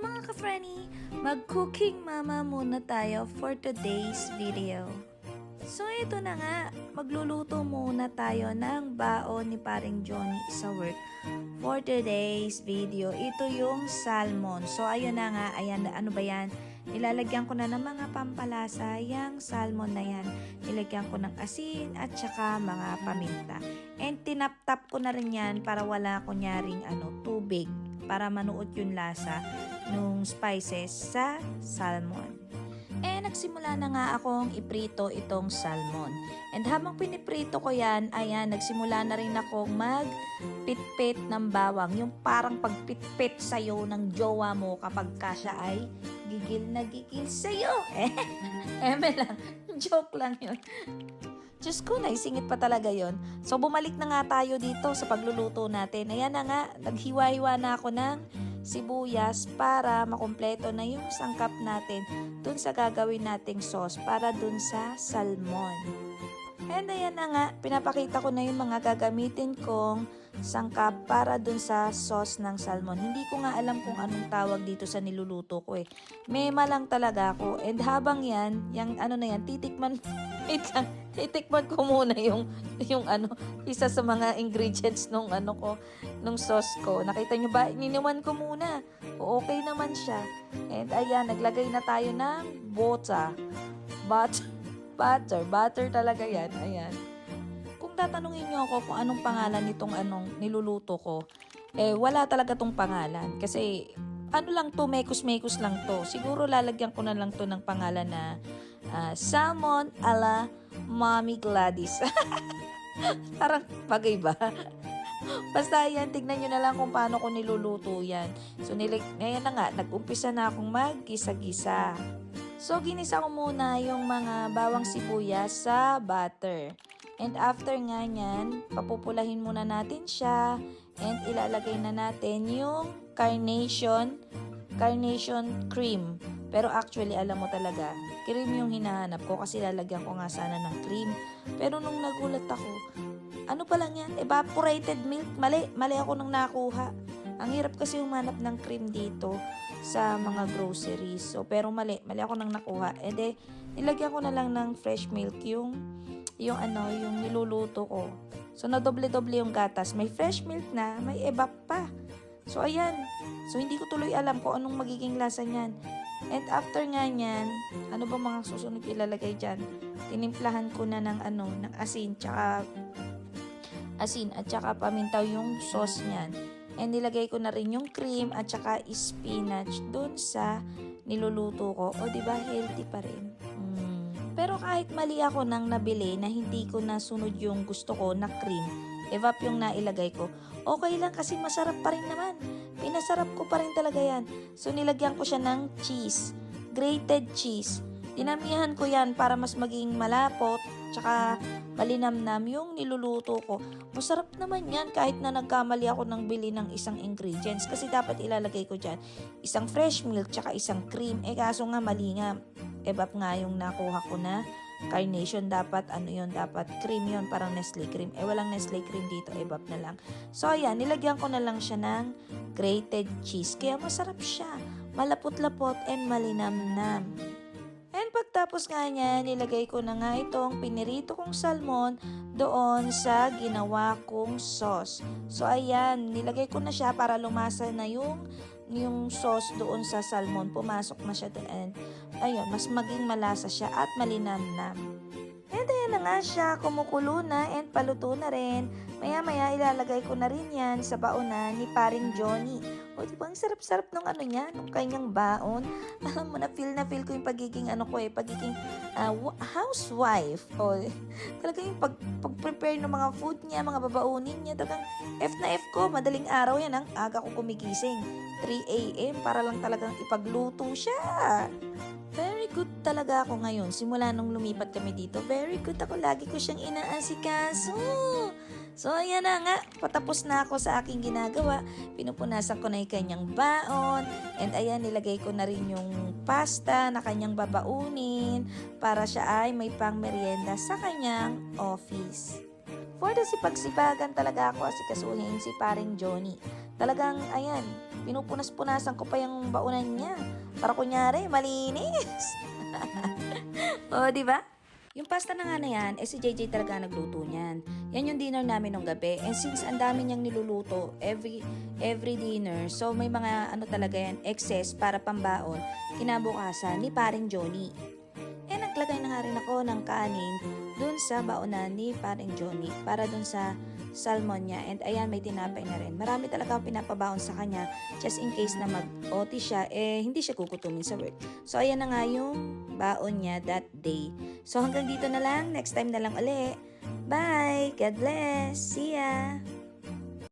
mga ka-Frenny, mag-cooking mama muna tayo for today's video. So ito na nga, magluluto muna tayo ng baon ni paring Johnny sa work for today's video. Ito yung salmon. So ayun na nga, ayan, ano ba yan? Nilalagyan ko na ng mga pampalasa yung salmon na yan. Nilagyan ko ng asin at saka mga paminta. And tinap-tap ko na rin yan para wala kunyaring tubig para manuot yung lasa nung spices sa salmon. Nagsimula na nga akong iprito itong salmon. And habang piniprito ko yan, ayan, nagsimula na rin akong magpitpit ng bawang. Yung parang pagpitpit sa'yo ng jowa mo kapag ka siya ay gigil na gigil sa'yo. Eme lang, joke lang yun. Diyos ko, naisingit pa talaga yon. So, bumalik na nga tayo dito sa pagluluto natin. Ayan na nga, naghiwa-hiwa na ako ng sibuyas para makumpleto na yung sangkap natin dun sa gagawin nating sauce para dun sa salmon. And ayan na nga, pinapakita ko na yung mga gagamitin kong sangkap para dun sa sauce ng salmon. Hindi ko nga alam kung anong tawag dito sa niluluto ko eh. Mema lang talaga ako. And habang yan, yung titikman, wait lang, titikman ko muna yung isa sa mga ingredients nung nung sauce ko. Nakita nyo ba? Niniwan ko muna. Okay naman siya. And ayan, naglagay na tayo ng butter talaga yan. Ayan. Kung tatanungin nyo ako kung anong pangalan nitong niluluto ko, wala talaga tong pangalan. Kasi, mekos-mekos lang to. Siguro lalagyan ko na lang to ng pangalan na salmon ala Mommy Gladys. Parang bagay ba? Basta yan, tignan nyo na lang kung paano ko niluluto yan. So, ngayon na nga, nag-umpisa na akong mag-gisa-gisa. So, ginisa ko muna yung mga bawang sibuyas sa butter. And after nga nyan, papupulahin muna natin siya. And ilalagay na natin yung carnation cream. Pero actually, alam mo talaga, cream yung hinahanap ko kasi lalagyan ko nga sana ng cream. Pero nung nagulat ako, ano pa lang yan? Evaporated milk. Mali ako nung nakuha. Ang hirap kasi humanap ng cream dito sa mga groceries. So, pero mali ako nang nakuha. Nilagyan ko na lang ng fresh milk yung niluluto ko. So, nadoble-doble yung gatas. May fresh milk na, may evap pa. So, ayan. So, hindi ko tuloy alam kung anong magiging lasa niyan. And after nga niyan, ano ba mga susunod ilalagay dyan? Tinimplahan ko na ng asin at saka pamintaw yung sauce niyan. And nilagay ko na rin yung cream at saka spinach dun sa niluluto ko. O, diba, healthy pa rin. Pero kahit mali ako nang nabili na hindi ko nasunod yung gusto ko na cream, evap yung nailagay ko, okay lang kasi masarap pa rin naman. Pinasarap ko pa rin talaga yan. So, nilagyan ko siya ng cheese. Grated cheese. Dinamihan ko yan para mas maging malapot tsaka malinamnam yung niluluto ko. Masarap naman yan kahit na nagkamali ako ng bili ng isang ingredients. Kasi dapat ilalagay ko dyan isang fresh milk tsaka isang cream. Kaso nga mali nga. Evap nga yung nakuha ko na carnation. Dapat dapat cream yun. Parang Nestle cream. Walang Nestle cream dito. Evap na lang. So ayan, nilagyan ko na lang siya ng grated cheese. Kaya masarap siya. Malapot-lapot and malinamnam. And pagtapos nga niya, nilagay ko na nga itong pinirito kong salmon doon sa ginawa kong sauce. So ayan, nilagay ko na siya para lumasa na yung sauce doon sa salmon. Pumasok na siya doon and ayun, mas maging malasa siya at malinamnam. And ayan na nga siya, kumukulo na and paluto na rin. Maya-maya ilalagay ko na rin yan sa baonan ni paring Johnny. O diba, ang sarap-sarap nung nung kanyang baon. Alam mo, na-feel ko yung pagiging pagiging housewife. O, talaga yung pag-prepare ng mga food niya, mga babaunin niya. Talagang F na F ko, madaling araw yan, ang aga ko kumigising. 3 a.m. para lang talagang ipagluto siya. Very good talaga ako ngayon. Simula nung lumipat kami dito, very good ako. Lagi ko siyang inaasikaso. So, ayan na nga. Patapos na ako sa aking ginagawa. Pinupunasan ko na yung kanyang baon. And ayan, nilagay ko na rin yung pasta na kanyang babaunin para siya ay may pang merienda sa kanyang office. For the sipag-sipagan talaga ako asikasuhin si paring Johnny. Talagang, ayan, Pinupunas-punasan ko pa yung baunan niya. Para kunyari, malinis. O, di ba? Yung pasta na nga na yan, si JJ talaga nagluto niyan. Yan yung dinner namin nung gabi. And since ang dami niyang niluluto every dinner, so may mga talaga yan, excess para pambaon, kinabukasan ni paring Johnny. Naglagay na nga rin ako ng kanin dun sa baonan ni paring Johnny para dun sa salmon niya. And ayan, may tinapay na rin. Marami talaga akong pinapabaon sa kanya just in case na mag-OT siya, hindi siya kukutumin sa work. So ayan na nga yung baon niya that day. So hanggang dito na lang. Next time na lang uli. Bye! God bless! See ya!